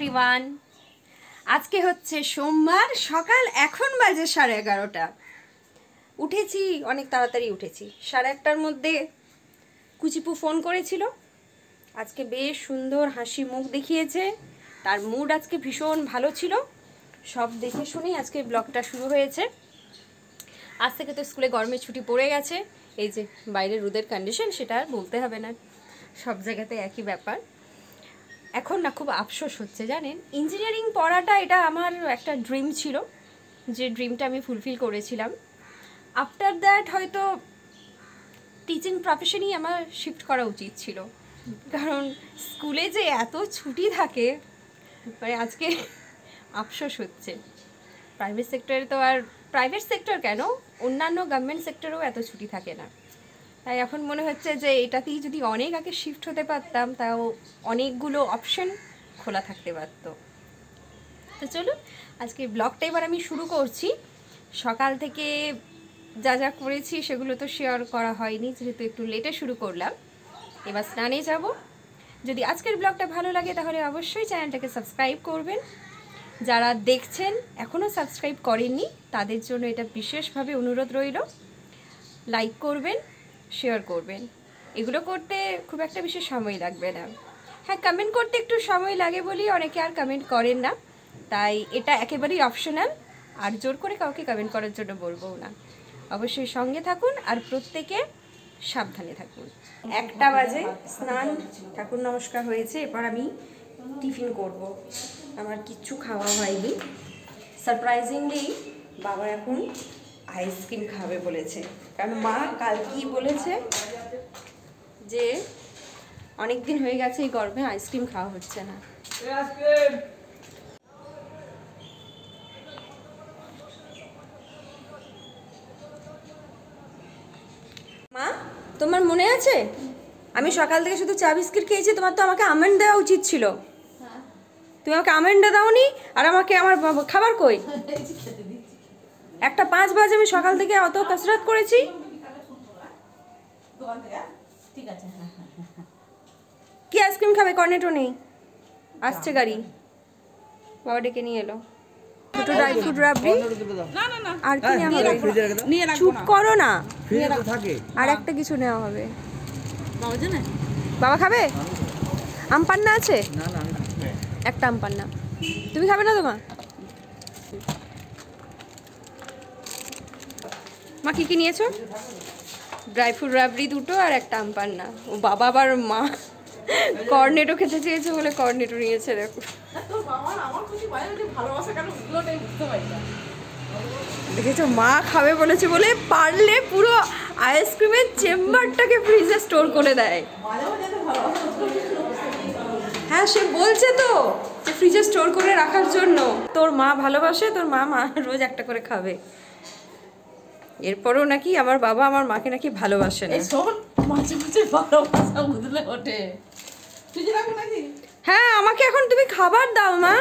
Everyone, আজকে হচ্ছে সোমবার, সকাল এখন বাজে 11:30। উঠেছি অনেক তাড়াতাড়ি, উঠেছি 1:30টার মধ্যে। কুচিপু ফোন করেছিল, আজকে বেশ সুন্দর হাসি মুখ দেখিয়েছে, তার মুড আজকে ভীষণ ভালো ছিল। সব দেখে শুনেই আজকে ব্লগটা শুরু হয়েছে। আজ থেকে তো স্কুলে গরমের ছুটি পড়ে গেছে। এই যে বাইরের রোদের কন্ডিশন, সেটা আর বলতে হবে না, সব জায়গাতে একই ব্যাপার। এখন না খুব আফসোস হচ্ছে জানেন, ইঞ্জিনিয়ারিং পড়াটা এটা আমার একটা ড্রিম ছিল, যে ড্রিমটা আমি ফুলফিল করেছিলাম। আফটার দ্যাট হয়তো টিচিং প্রফেশনই আমার শিফট করা উচিত ছিল, কারণ স্কুলে যে এত ছুটি থাকে, মানে আজকে আফসোস হচ্ছে। প্রাইভেট সেক্টরে তো, আর প্রাইভেট সেক্টর কেন, অন্যান্য গভর্নমেন্ট সেক্টরেও এত ছুটি থাকে না। তাই এখন মনে হচ্ছে যে এটাতেই যদি অনেক আগে শিফট হতে পারতাম, তাও অনেকগুলো অপশন খোলা থাকতে পারত। তো চলুন আজকে ব্লগটা এবার আমি শুরু করছি। সকাল থেকে যা যা করেছি সেগুলো তো শেয়ার করা হয়নি, যেহেতু একটু লেটে শুরু করলাম। এবার স্নানে যাব। যদি আজকের ব্লগটা ভালো লাগে তাহলে অবশ্যই চ্যানেলটাকে সাবস্ক্রাইব করবেন। যারা দেখছেন এখনও সাবস্ক্রাইব করেননি তাদের জন্য এটা বিশেষভাবে অনুরোধ রইল। লাইক করবেন, শেয়ার করবেন, এগুলো করতে খুব একটা বেশি সময় লাগবে না। হ্যাঁ, কমেন্ট করতে একটু সময় লাগে বলেই অনেকে আর কমেন্ট করেন না, তাই এটা একেবারেই অপশনাল, আর জোর করে কাউকে কমেন্ট করার জন্য বলবো না। অবশ্যই সঙ্গে থাকুন আর প্রত্যেকে সাবধানে থাকুন। 1টা বাজে, স্নান ঠাকুর নমস্কার হয়েছে, এরপর আমি টিফিন করব। আমার কিচ্ছু খাওয়া হয়নি। সারপ্রাইজিংলি বাবা এখন আইসক্রিম খাবে বলেছে, কারণ মা কালকেই বলেছে যে অনেক দিন হয়ে গেছে এই গরমে আইসক্রিম খাওয়া হচ্ছে না। মা, তোমার মনে আছে আমি সকাল থেকে শুধু চা বিস্কিট খেয়েছি? তোমার তো আমাকে আমন্ড দেওয়া উচিত ছিল। তুমি আমাকে আমন্ডটা দাওনি, আর আমাকে আমার খাবার কই? 1:05 বাজে, আমি সকাল থেকে অত কসরত করেছি। কি আইসক্রিম খাবে? কর্নেটো নেই, আসছে গাড়ি, বাবা ডেকে নিয়ে এলো। ছোট ড্রাই ফ্রুট রাবড়ি আর কি নেওয়া হবে? চুপ করো না, আর একটা কিছু নেওয়া হবে। বাবা খাবে? আম পান্না আছে? একটা আম পান্না। তুমি খাবে না? তোমার মা কি কি নিয়েছো? ড্রাই ফ্রুট রাবড়ি 2টো আর একটা আম পান্না। ও বাবা, আবার মা কর্নেটো খেতে চেয়েছে বলে কর্নেটো নিয়েছে। দেখো দেখেছো, মা খাবে বলেছে বলে পারলে পুরো আইসক্রিমের চেম্বারটাকে ফ্রিজে স্টোর করে দেয়। হ্যাঁ, সে বলছে তো যে ফ্রিজে স্টোর করে রাখার জন্য। তোর মা ভালোবাসে, তোর মা রোজ একটা করে খাবে। এরপরও নাকি আমার বাবা আমার মাকে নাকি ভালোবাসে না। হ্যাঁ, আমাকে এখন তুমি খাবার দাও মা।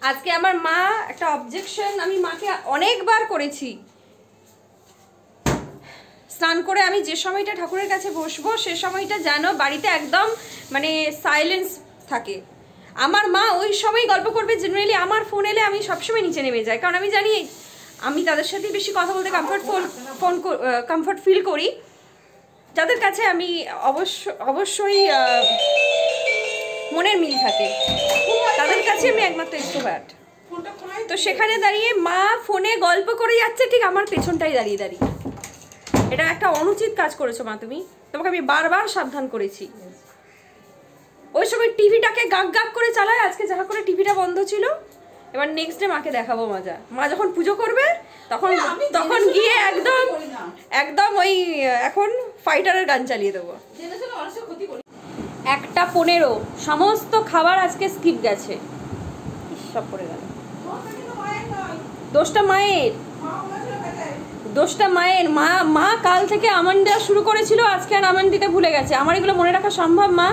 আজকে আমার মা একটা অবজেকশন আমি মাকে অনেকবার করেছি। স্নান করে আমি যে সময়টা ঠাকুরের কাছে বসবো সে সময়টা যেন বাড়িতে একদম মানে সাইলেন্স থাকে। আমার মা ওই সময় গল্প করবে। জেনারেলি আমার ফোন এলে আমি সবসময় নিচে নেমে যাই, কারণ আমি জানি আমি তাদের সাথে বেশি কথা বলতে কমফর্ট ফিল করি, যাদের কাছে আমি অবশ্যই মনের মিল থাকে, তাদের কাছে আমি একমাত্র এক্সট্রোভার্ট। তো সেখানে দাঁড়িয়ে মা ফোনে গল্প করে যাচ্ছে, ঠিক আমার পেছনটাই দাঁড়িয়ে দাঁড়িয়ে। এটা একটা অনুচিত কাজ করেছো মা তুমি, তোমাকে আমি বারবার সাবধান করেছি। ওই সময় টিভিটাকে গাক গাক করে চালায়, আজকে যাহা করে টিভিটা বন্ধ ছিল, এবার নেক্সট ডে মাকে দেখাবো মজা। মা যখন পুজো করবে তখন তখন গিয়ে একদম একদম ওই এখন ফাইটারের গান চালিয়ে দেবো। 1:15 সমস্ত খাবার আজকে স্কিপ গেছে। সব পড়ে গেল। দোষটা মায়ের, দোষটা মায়ের। মা কাল থেকে আমন্ড দেওয়া শুরু করেছিল, আজকে আর আমন্ড দিতে ভুলে গেছে। আমার এগুলো মনে রাখা সম্ভব মা?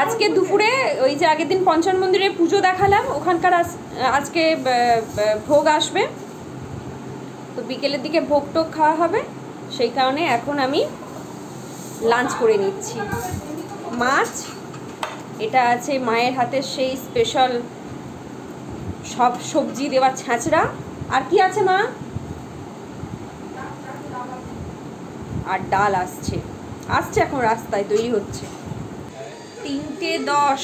আজকে দুপুরে ওই যে আগের দিন পঞ্চান মন্দিরে পুজো দেখালাম, ওখানকার আজকে ভোগ আসবে, তো বিকেলের দিকে ভোগ টোগ খাওয়া হবে। সেই কারণে এখন আমি লাঞ্চ করে নিচ্ছি। মাছ, এটা আছে মায়ের হাতের সেই স্পেশাল সব সবজি দেওয়া ছ্যাঁচড়া। আর কি আছে মা? আর ডাল আসছে এখন রাস্তায় তৈরি হচ্ছে। 3:10।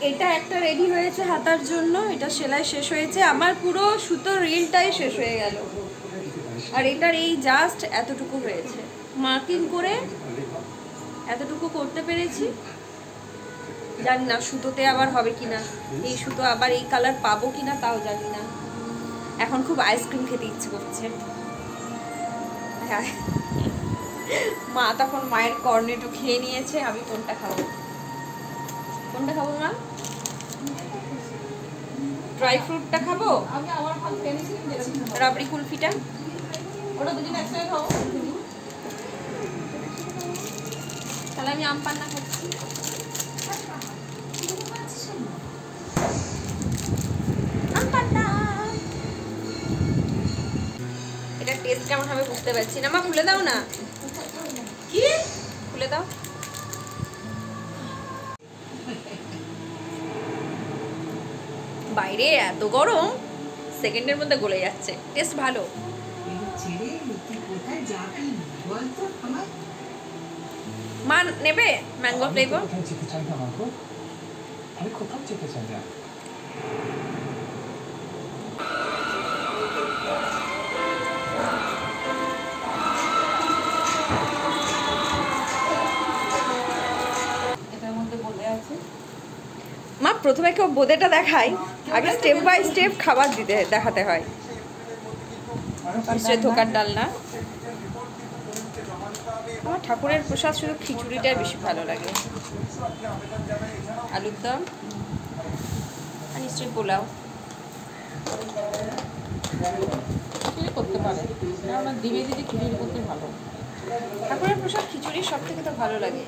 এটা একটা রেডি হয়েছে হাতার জন্য, এটা সেলাই শেষ হয়েছে। আমার পুরো সুতোর রিলটাই শেষ হয়ে গেল, আর এটার এই জাস্ট এতটুকু হয়েছে। মার্কিং করে এতটুকু করতে পেরেছি। জানি না সুতোতে আবার হবে কিনা, এই সুতো আবার এই কালার পাবো কিনা তাও জানি না। এখন খুব আইসক্রিম খেতে ইচ্ছে করছে। হ্যাঁ, মা তখন মায়ের কর্নেটো খেয়ে নিয়েছে। আমি কোনটা খাবো? কোনটা খাবো মা? ড্রাই ফ্রুটটা খাবো, রাবড়ি কুলফিটা। ওটা দুদিন একসাথে খাবো। তাহলে আমি আম পান্না খাচ্ছি। আম পান্না এটা টেস্ট কেমন হবে বুঝতে পারছি না। মা খুলে দাও না। কি খুলে দাও? বাইরে এত গরম, সেকেন্ডের মধ্যে গলে যাচ্ছে। টেস্ট ভালো। মা নেবে ম্যাঙ্গো ফ্লেভার? মা প্রথমে কেউ বোঁদেটা দেখায়, আগে স্টেপ বাই স্টেপ খাবার দেখাতে হয়। নিশ্চয়ই ধোকার ডাল না। আমার ঠাকুরের প্রসাদ শুধু খিচুড়িটাই বেশি ভালো লাগে। আলুর দম আর নিশ্চয়ই পোলাও করতে পারে, দিবে দিদি খিচুড়ি করতে ভালো। ঠাকুরের প্রসাদ খিচুড়ি সব থেকে তো ভালো লাগে।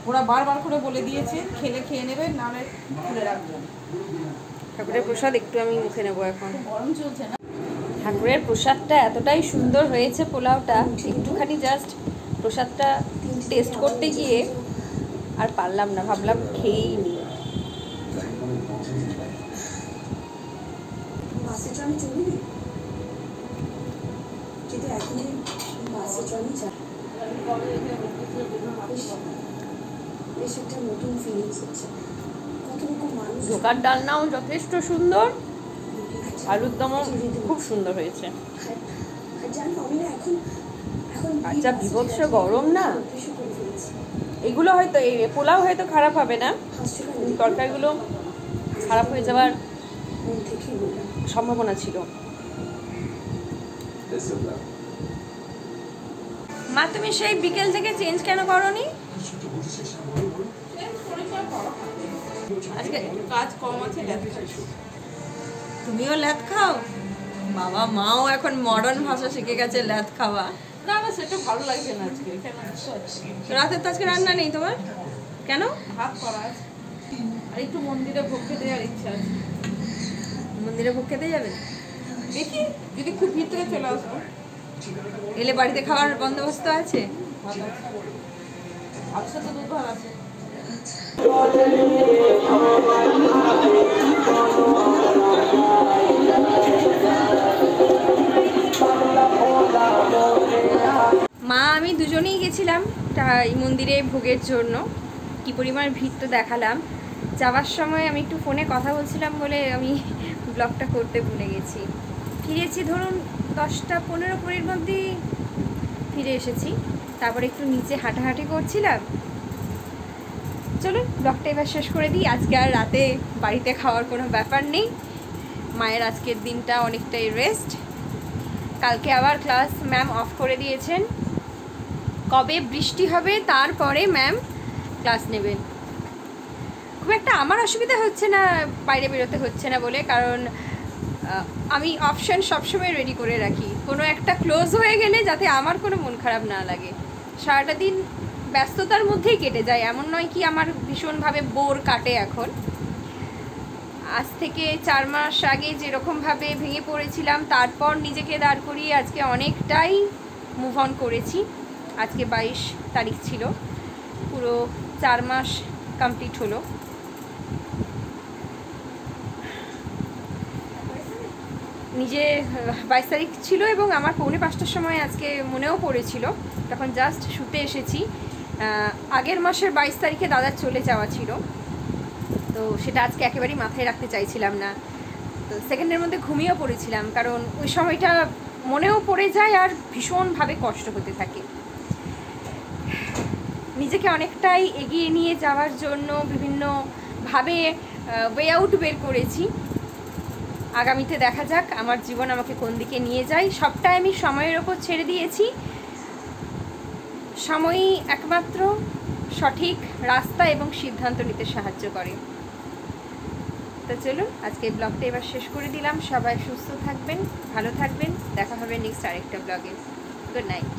ওরা বারবার করে বলে দিয়েছে খেলে খেয়ে নেবেন, নাহলে খুলে রাখবেন। ঠাকুরের প্রসাদ একটু আমি মুখে নেবো এখন। গরম চলছে না। ঠাকুরের প্রসাদটা এতটাই সুন্দর হয়েছে, পোলাওটা একটুখানি জাস্ট প্রসাদটা টেস্ট করতে গিয়ে আর পারলাম না, ভাবলাম খেয়েই নি। ধোকার ডালনাও যথেষ্ট সুন্দর, আলুর দমও খুব সুন্দর হয়েছে। আচ্ছা, বিভৎস গরম না? এগুলো হয়তো এই পোলাও হয়তো খারাপ হবে না, তরকারিগুলো খারাপ হয়ে যাওয়ার সম্ভাবনা ছিল। মা তুমি সেই বিকেল থেকে চেঞ্জ কেন করনি? আজকে কাজ কম আছে। তুমিও ল্যাদ খাও? বাবা, মাও এখন মডার্ন ভাষা শিখে গেছে, ল্যাদ খাওয়া। না না, সেটা ভালো লাগছে না আজকে। রাতের তো আজকে রান্না নেই তোমার? কেন? ভাত করা আছে, আর একটু মন্দিরে ভোগ খেতে যাওয়ার ইচ্ছা আছে। মন্দিরে ভোগ খেতে যাবে? দেখি যদি খুব ভিতরে চলে আসবো। এলে বাড়িতে খাওয়ার বন্দোবস্ত আছে? আজকে তো দুধ ভাত আছে। মা আমি দুজনেই গেছিলাম এই মন্দিরে ভোগের জন্য। কি পরিমাণ ভিড় তো দেখালাম। যাওয়ার সময় আমি একটু ফোনে কথা বলছিলাম বলে আমি ব্লগটা করতে ভুলে গেছি। ফিরেছি ধরুন 10টা-15 মধ্যেই ফিরে এসেছি। তারপরে একটু নিচে হাঁটাহাঁটি করছিলাম, চলুন ব্লগটা এবার শেষ করে দিই। আজকে আর রাতে বাড়িতে খাওয়ার কোনো ব্যাপার নেই, মায়ের আজকের দিনটা অনেকটাই রেস্ট। কালকে আবার ক্লাস ম্যাম অফ করে দিয়েছেন, কবে বৃষ্টি হবে তারপরে ম্যাম ক্লাস নেবেন। খুব একটা আমার অসুবিধা হচ্ছে না বাইরে বেরোতে হচ্ছে না বলে, কারণ আমি অপশান সবসময় রেডি করে রাখি, কোনো একটা ক্লোজ হয়ে গেলে যাতে আমার কোনো মন খারাপ না লাগে। সারাটা দিন ব্যস্ততার মধ্যেই কেটে যায়, এমন নয় কি আমার ভীষণভাবে বোর কাটে এখন। আজ থেকে 4 মাস আগে যেরকমভাবে ভেঙে পড়েছিলাম, তারপর নিজেকে দাঁড় করিয়ে আজকে অনেকটাই মুভ অন করেছি। আজকে 22 তারিখ ছিল, পুরো 4 মাস কমপ্লিট হলো। নিজে 22 তারিখ ছিল এবং আমার 4:45টার সময় আজকে মনেও পড়েছিল, তখন জাস্ট শুতে এসেছি। আগের মাসের 22 তারিখে দাদার চলে যাওয়া ছিল, তো সেটা আজকে একেবারেই মাথায় রাখতে চাইছিলাম না। তো সেকেন্ডের মধ্যে ঘুমিয়েও পড়েছিলাম, কারণ ওই সময়টা মনেও পড়ে যায় আর ভীষণভাবে কষ্ট হতে থাকে। নিজেকে অনেকটাই এগিয়ে নিয়ে যাওয়ার জন্য বিভিন্নভাবে ওয়ে আউট বের করেছি। আগামীতে দেখা যাক আমার জীবন আমাকে কোন দিকে নিয়ে যায়। সবটাই আমি সময়ের ওপর ছেড়ে দিয়েছি, সময়ই একমাত্র সঠিক রাস্তা এবং সিদ্ধান্ত নিতে সাহায্য করে। তো চলুন আজকে ব্লগটা এবার শেষ করে দিলাম। সবাই সুস্থ থাকবেন, ভালো থাকবেন, দেখা হবে নেক্সট আরেকটা ব্লগে। Good night.